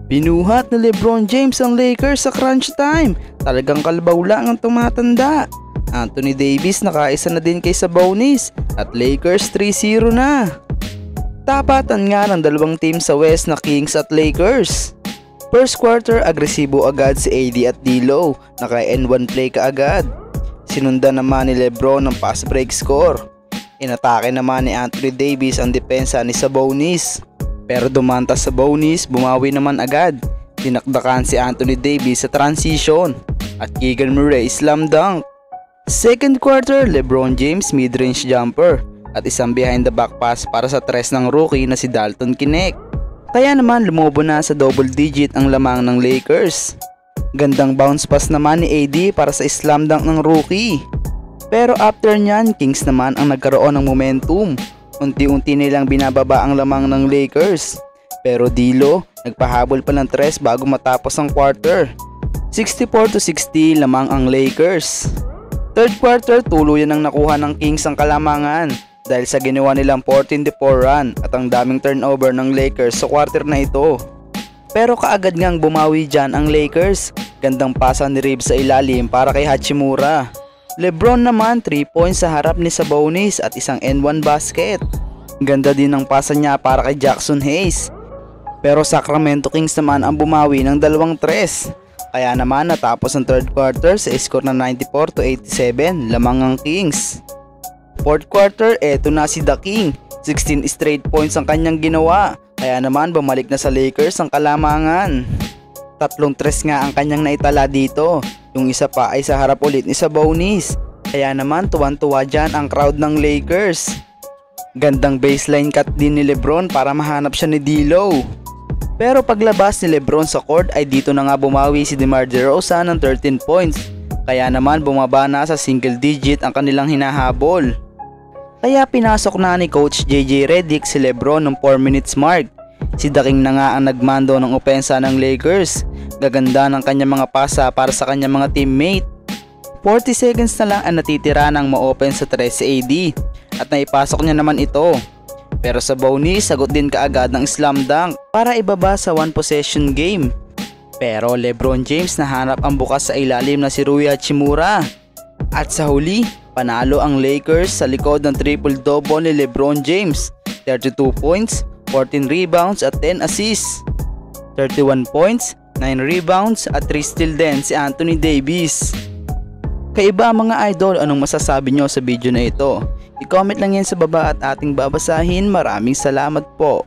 Binuhat ni LeBron James ang Lakers sa crunch time. Talagang kalabaw lang ang tumatanda. Anthony Davis nakaisa na din kay Sabonis at Lakers 3-0 na. Tapatan nga ng dalawang team sa West na Kings at Lakers. First quarter, agresibo agad si AD at D'Lo. Naka-N1 play kaagad. Sinundan naman ni LeBron ng pass break score. Inatake naman ni Anthony Davis ang depensa ni Sabonis. Pero dumanta sa Sabonis, bumawi naman agad. Tinakdakan si Anthony Davis sa transition at Keegan Murray slam dunk. Second quarter, LeBron James mid-range jumper at isang behind the back pass para sa tres ng rookie na si Dalton Knecht. Kaya naman lumobo na sa double digit ang lamang ng Lakers. Gandang bounce pass naman ni AD para sa slam dunk ng rookie. Pero after nyan, Kings naman ang nagkaroon ng momentum. Unti-unti nilang binababa ang lamang ng Lakers. Pero D'Lo nagpahabol pa ng tres bago matapos ang quarter. 64-60 lamang ang Lakers. Third quarter, tuluyan ang nakuha ng Kings ang kalamangan dahil sa ginawa nilang 14-4 run at ang daming turnover ng Lakers sa quarter na ito. Pero kaagad ngang bumawi dyan ang Lakers. Gandang pasa ni Reeves sa ilalim para kay Hachimura. LeBron naman 3 points sa harap ni Sabonis at isang N1 basket. Ganda din ang pasa niya para kay Jackson Hayes. Pero Sacramento Kings naman ang bumawi ng dalawang tres. Kaya naman natapos ang third quarter sa score na 94-87 lamang ang Kings. Fourth quarter, eto na si The King. 16 straight points ang kanyang ginawa. Kaya naman bumalik na sa Lakers ang kalamangan. 3 tres nga ang kanyang naitala dito. Yung isa pa ay sa harap ulit ni Sabonis. Kaya naman tuwan-tuwa dyan ang crowd ng Lakers. Gandang baseline cut din ni LeBron para mahanap siya ni D'Lo. Pero paglabas ni LeBron sa court ay dito na nga bumawi si DeMar DeRozan ng 13 points. Kaya naman bumaba na sa single digit ang kanilang hinahabol. Kaya pinasok na ni Coach JJ Redick si LeBron ng 4 minutes mark. Si The King na nga ang nagmando ng opensa ng Lakers. Gaganda ng kanyang mga pasa para sa kanyang mga teammate. 40 seconds na lang ang natitira ng ma-open sa tres si AD at naipasok niya naman ito. Pero Sabonis sagot din kaagad ng slam dunk para ibaba sa 1 possession game. Pero LeBron James nahanap ang bukas sa ilalim na si Rui Hachimura. At sa huli, panalo ang Lakers sa likod ng triple-double ni LeBron James. 32 points, 14 rebounds at 10 assists. 31 points, 9 rebounds at 3 steal din si Anthony Davis. Kaiba mga idol, anong masasabi nyo sa video na ito? I-comment lang yan sa baba at ating babasahin. Maraming salamat po.